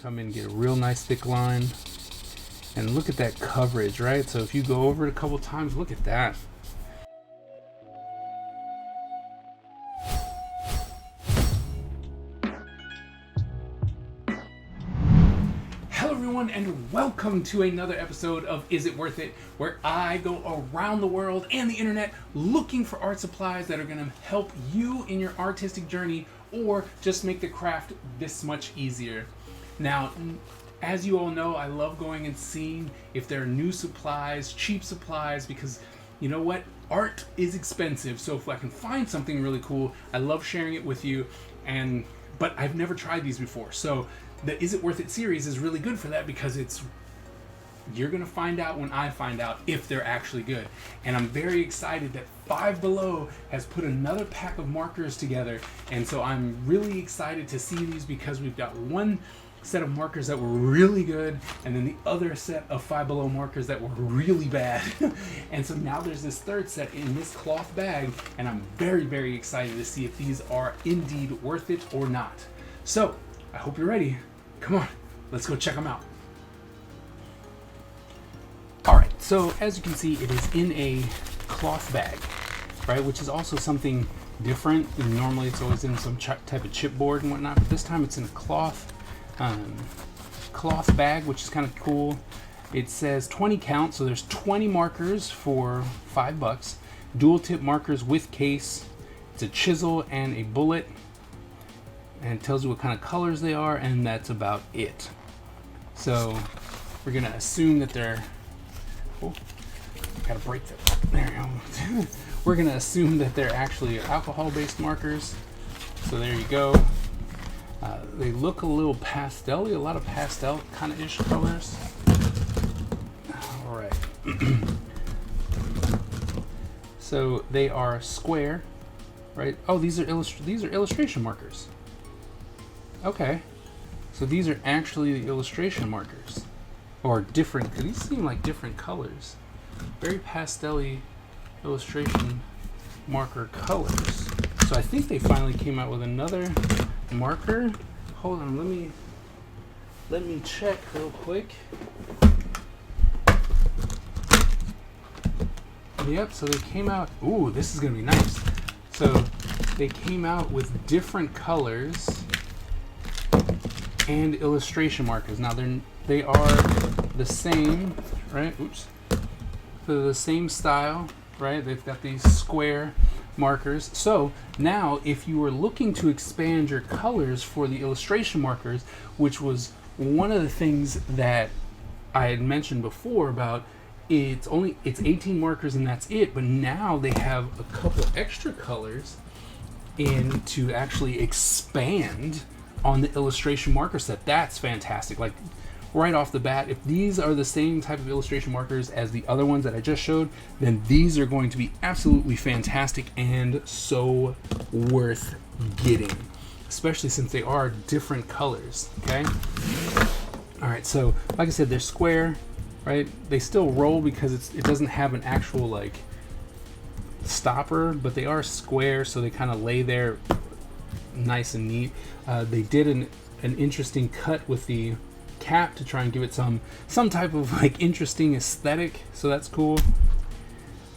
come in and get a real nice thick line. And look at that coverage, right? So if you go over it a couple times, look at that. Hello everyone, and welcome to another episode of Is It Worth It, where I go around the world and the internet looking for art supplies that are going to help you in your artistic journey or just make the craft this much easier. Now, as you all know, I love going and seeing if there are new supplies, cheap supplies, because you know what? Art is expensive, so if I can find something really cool, I love sharing it with you. But I've never tried these before, so the Is It Worth It series is really good for that, because you're gonna find out when I find out if they're actually good. And I'm very excited that Five Below has put another pack of markers together, and so I'm really excited to see these, because we've got one set of markers that were really good, and then the other set of Five Below markers that were really bad. And so now there's this third set in this cloth bag, and I'm very, very excited to see if these are indeed worth it or not. So I hope you're ready. Come on, let's go check them out. Alright, so as you can see, it is in a cloth bag, right, which is also something different. Normally it's always in some type of chipboard and whatnot, but this time it's in a cloth bag, which is kind of cool. It says 20 count, so there's 20 markers for $5. Dual tip markers with case. It's a chisel and a bullet, and it tells you what kind of colors they are, and that's about it. So we're gonna assume that they're gotta break them. There we go. We're gonna assume that they're actually alcohol-based markers. So there you go. They look a little pastel-y, a lot of pastel kind of ish colors. All right. So they are square, right? Oh, these are illustration markers. Okay, so these are actually the illustration markers, or different. These seem like different colors. Very pastel-y illustration marker colors. So I think they finally came out with another marker. Hold on, let me check real quick. Yep, so they came out. Ooh, this is gonna be nice. So they came out with different colors and illustration markers. Now they are the same, right? Oops. So the same style, right? They've got these square markers. So now if you were looking to expand your colors for the illustration markers, which was one of the things that I had mentioned before about it's 18 markers and that's it, but now they have a couple extra colors in to actually expand on the illustration marker set. That's fantastic. Like right off the bat, if these are the same type of illustration markers as the other ones that I just showed, then these are going to be absolutely fantastic and so worth getting, especially since they are different colors. Okay. All right. So like I said, they're square, right? They still roll because it doesn't have an actual like stopper, but they are square, so they kind of lay there nice and neat. They did an interesting cut with the cap to try and give it some type of like interesting aesthetic, so that's cool.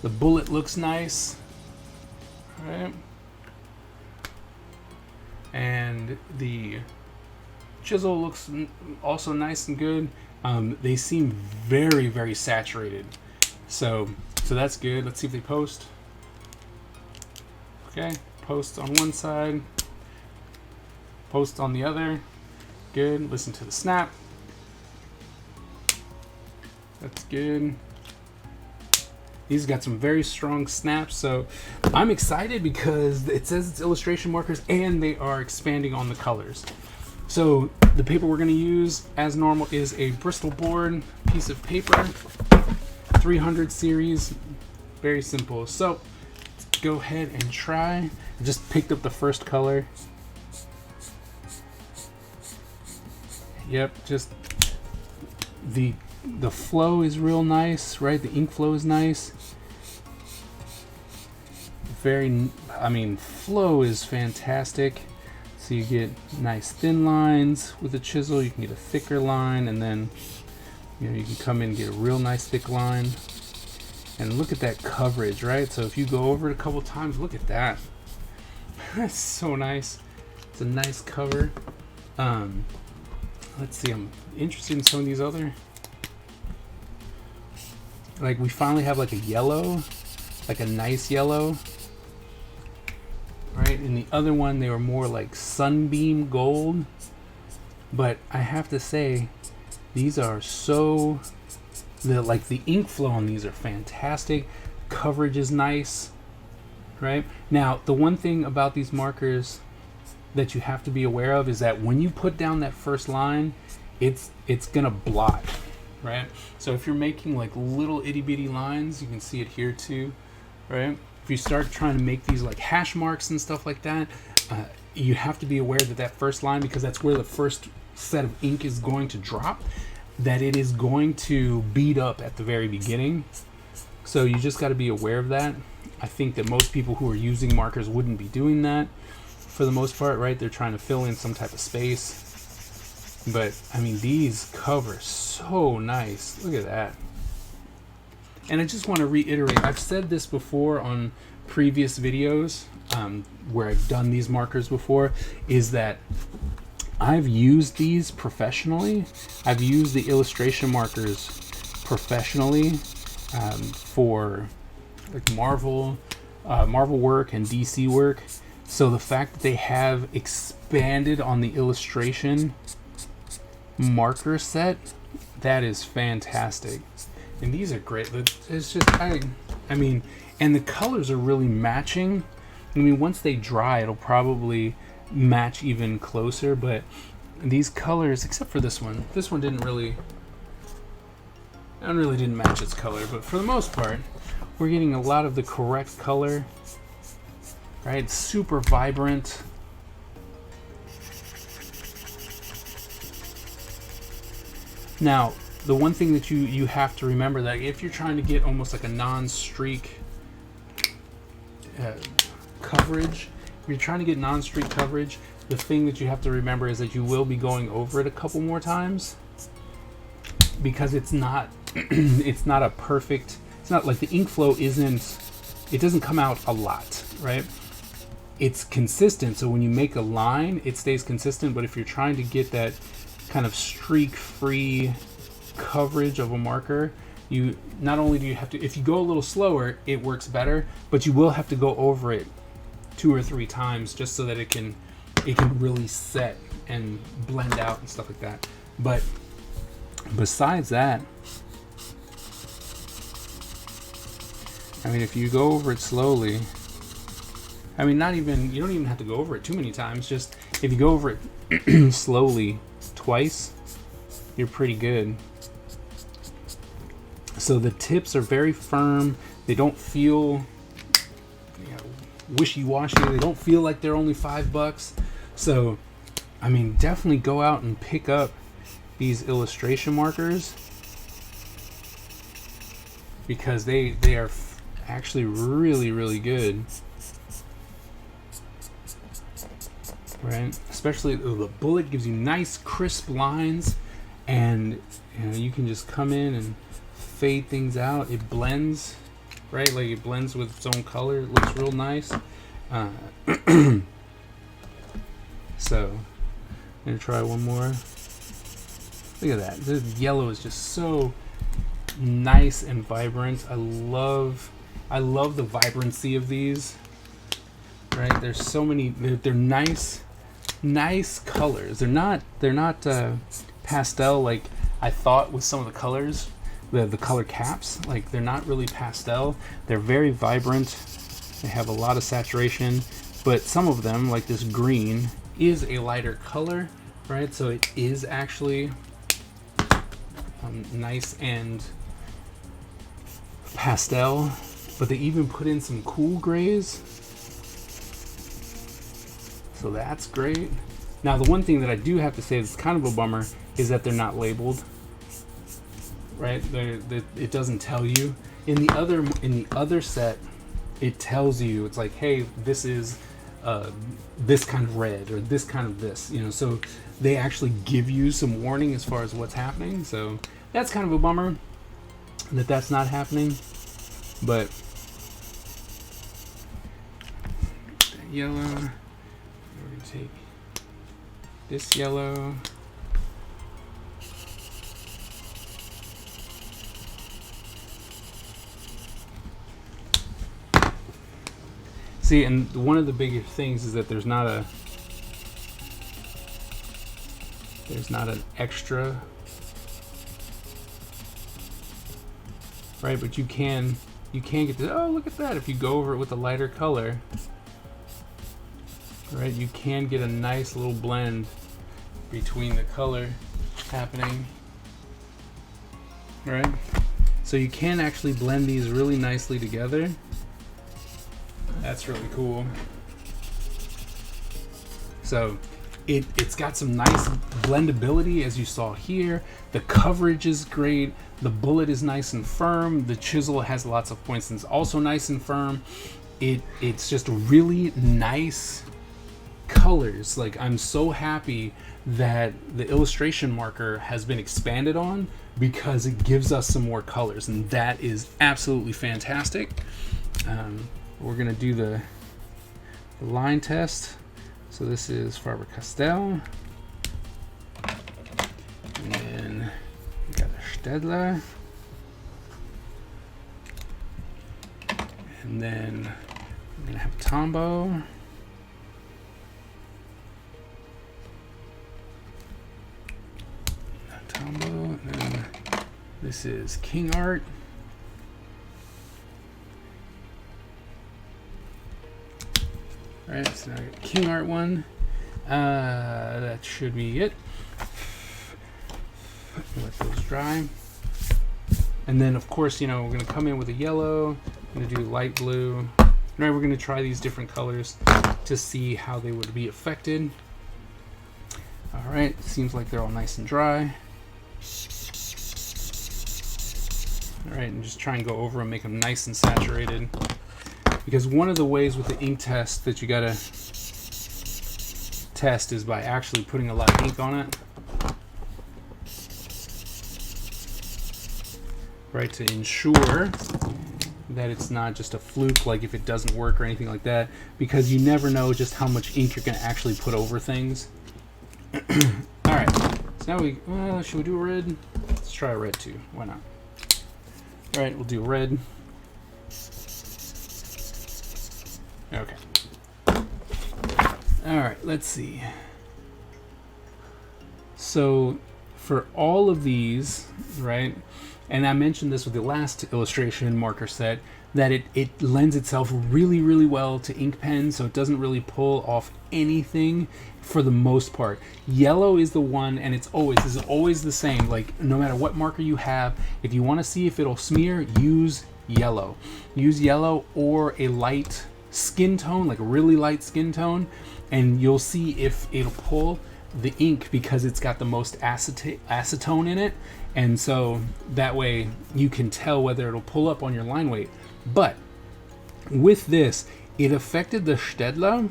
The bullet looks nice. All right, and the chisel looks also nice and good. They seem very, very saturated, so that's good. Let's see if they post. Okay, post on one side, post on the other. Good. Listen to the snap. That's good. These got some very strong snaps, so I'm excited because it says it's illustration markers and they are expanding on the colors. So the paper we're going to use as normal is a Bristol board piece of paper, 300 series, very simple. So let's go ahead and try. I just picked up the first color. Yep, just the flow is real nice, right? The ink flow is nice. Flow is fantastic. Let's So you get nice thin lines with a chisel. You can get a thicker line, and then you can come in and get a real nice thick line. And look at that coverage, right? So if you go over it a couple times, look at that. That's so nice. It's a nice cover. Let's see, I'm interested in some of these other. Like we finally have like a yellow, like a nice yellow. Right, in the other one they were more like sunbeam gold. But I have to say, these are so, the ink flow on these are fantastic. Coverage is nice. Right? Now, the one thing about these markers that you have to be aware of is that when you put down that first line, it's gonna blot, right? So if you're making like little itty bitty lines, you can see it here too, right? If you start trying to make these like hash marks and stuff like that, you have to be aware that that first line, because that's where the first set of ink is going to drop, that it is going to bead up at the very beginning. So you just got to be aware of that. I think that most people who are using markers wouldn't be doing that for the most part, right? They're trying to fill in some type of space. But I mean, these cover so nice. Look at that. And I just want to reiterate, I've said this before on previous videos where I've done these markers before, is that I've used these professionally. I've used the illustration markers professionally for like Marvel work and DC work. So the fact that they have expanded on the illustration marker set, that is fantastic. And these are great. It's just, I mean, and the colors are really matching. I mean, once they dry, it'll probably match even closer, but these colors, except for this one didn't really match its color, but for the most part, we're getting a lot of the correct color, right? Super vibrant. Now, the one thing that you have to remember, that if you're trying to get almost like a non-streak coverage, if you're trying to get non-streak coverage, the thing that you have to remember is that you will be going over it a couple more times, because it's not it's not a perfect, it's not like the ink flow it doesn't come out a lot, right? It's consistent, so when you make a line, it stays consistent. But if you're trying to get that kind of streak-free coverage of a marker, you not only do you have to, if you go a little slower, it works better, but you will have to go over it 2 or 3 times just so that it can really set and blend out and stuff like that. But besides that, I mean, if you go over it slowly, I mean, you don't even have to go over it too many times. Just if you go over it slowly twice, you're pretty good. So the tips are very firm. They don't feel wishy-washy. They don't feel like they're only $5. So, I mean, definitely go out and pick up these illustration markers, because they are actually really, really good. Right? Especially the bullet gives you nice crisp lines, and you can just come in and fade things out. It blends, right? Like it blends with its own color. It looks real nice. So I'm gonna try one more. Look at that. The yellow is just so nice and vibrant. I love the vibrancy of these. Right? There's so many. They're nice colors. They're not pastel like I thought with some of the colors, the color caps. Like, they're not really pastel. They're very vibrant. They have a lot of saturation, but some of them, like this green, is a lighter color, right? So it is actually nice and pastel, but they even put in some cool grays. So that's great. Now, the one thing that I do have to say is kind of a bummer is that they're not labeled, right? It doesn't tell you. In the other set, it tells you. It's like, hey, this is this kind of red or this kind of this, you know, so they actually give you some warning as far as what's happening. So that's kind of a bummer that that's not happening. But that yellow, we're gonna take this yellow. See, and one of the biggest things is that there's not an extra, right? But you can get this. Oh, look at that! If you go over it with a lighter color, right, you can get a nice little blend between the color happening, right? So you can actually blend these really nicely together. That's really cool. So it's got some nice blendability, as you saw here. The coverage is great. The bullet is nice and firm. The chisel has lots of points and it's also nice and firm. It's just really nice colors. Like, I'm so happy that the illustration marker has been expanded on, because it gives us some more colors, and that is absolutely fantastic. We're gonna do the line test. So this is Faber-Castell, and then we got a Staedtler, and then we're gonna have Tombow, and then this is King Art. Alright, so now I got King Art one. That should be it. Let those dry. And then, of course, you know, we're going to come in with a yellow. I'm going to do light blue. Right, we're going to try these different colors to see how they would be affected. Alright, seems like they're all nice and dry. Alright, and just try and go over and make them nice and saturated. Because one of the ways with the ink test that you gotta test is by actually putting a lot of ink on it, right, to ensure that it's not just a fluke, like if it doesn't work or anything like that, because you never know just how much ink you're gonna actually put over things. Alright, so now should we do a red? Let's try a red too, why not? Alright, we'll do red. Okay. Alright, let's see. So for all of these, right, and I mentioned this with the last illustration marker set, that it lends itself really, really well to ink pen, so it doesn't really pull off anything for the most part. Yellow is the one, and it's always the same. Like, no matter what marker you have, if you want to see if it'll smear, use yellow. Use yellow or a light skin tone, like a really light skin tone, and you'll see if it'll pull the ink, because it's got the most acetone in it, and so that way you can tell whether it'll pull up on your line weight. But with this, it affected the Staedtler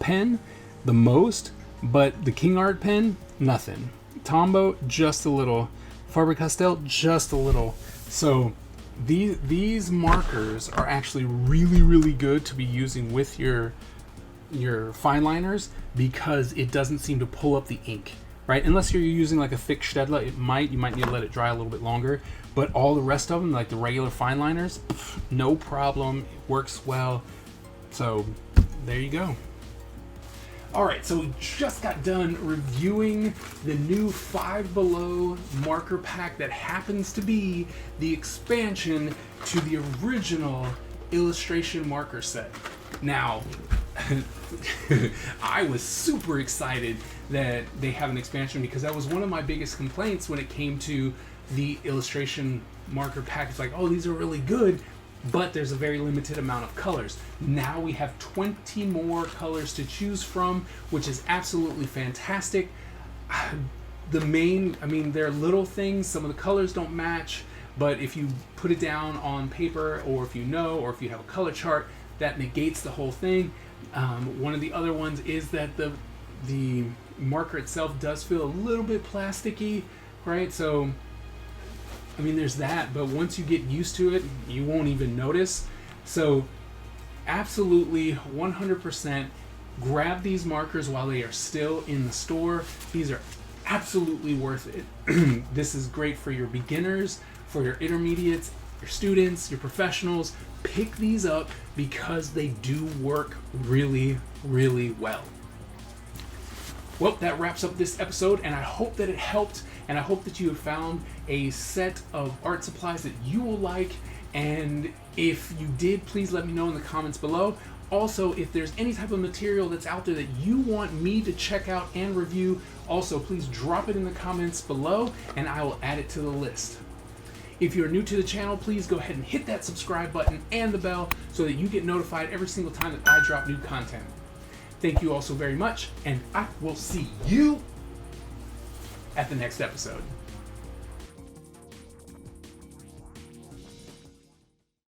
pen the most, but the King Art pen, nothing. Tombow, just a little. Faber-Castell, just a little. So these markers are actually really, really good to be using with your fine liners, because it doesn't seem to pull up the ink, right? Unless you're using like a thick Staedtler, you might need to let it dry a little bit longer. But all the rest of them, like the regular fine liners, no problem. It works well. So there you go. All right, so we just got done reviewing the new Five Below marker pack that happens to be the expansion to the original illustration marker set. Now, I was super excited that they have an expansion, because that was one of my biggest complaints when it came to the illustration marker pack. It's like, oh, these are really good, but there's a very limited amount of colors. Now we have 20 more colors to choose from, which is absolutely fantastic. They're little things. Some of the colors don't match, but if you put it down on paper, or if you have a color chart, that negates the whole thing. One of the other ones is that the marker itself does feel a little bit plasticky, right? So, I mean, there's that, but once you get used to it, you won't even notice. So, absolutely 100% grab these markers while they are still in the store. These are absolutely worth it. This is great for your beginners, for your intermediates, your students, your professionals. Pick these up because they do work really, really well. Well, that wraps up this episode, and I hope that it helped, and I hope that you have found a set of art supplies that you will like, and if you did, please let me know in the comments below. Also, if there's any type of material that's out there that you want me to check out and review, also please drop it in the comments below, and I will add it to the list. If you're new to the channel, please go ahead and hit that subscribe button and the bell so that you get notified every single time that I drop new content. Thank you all so very much, and I will see you at the next episode.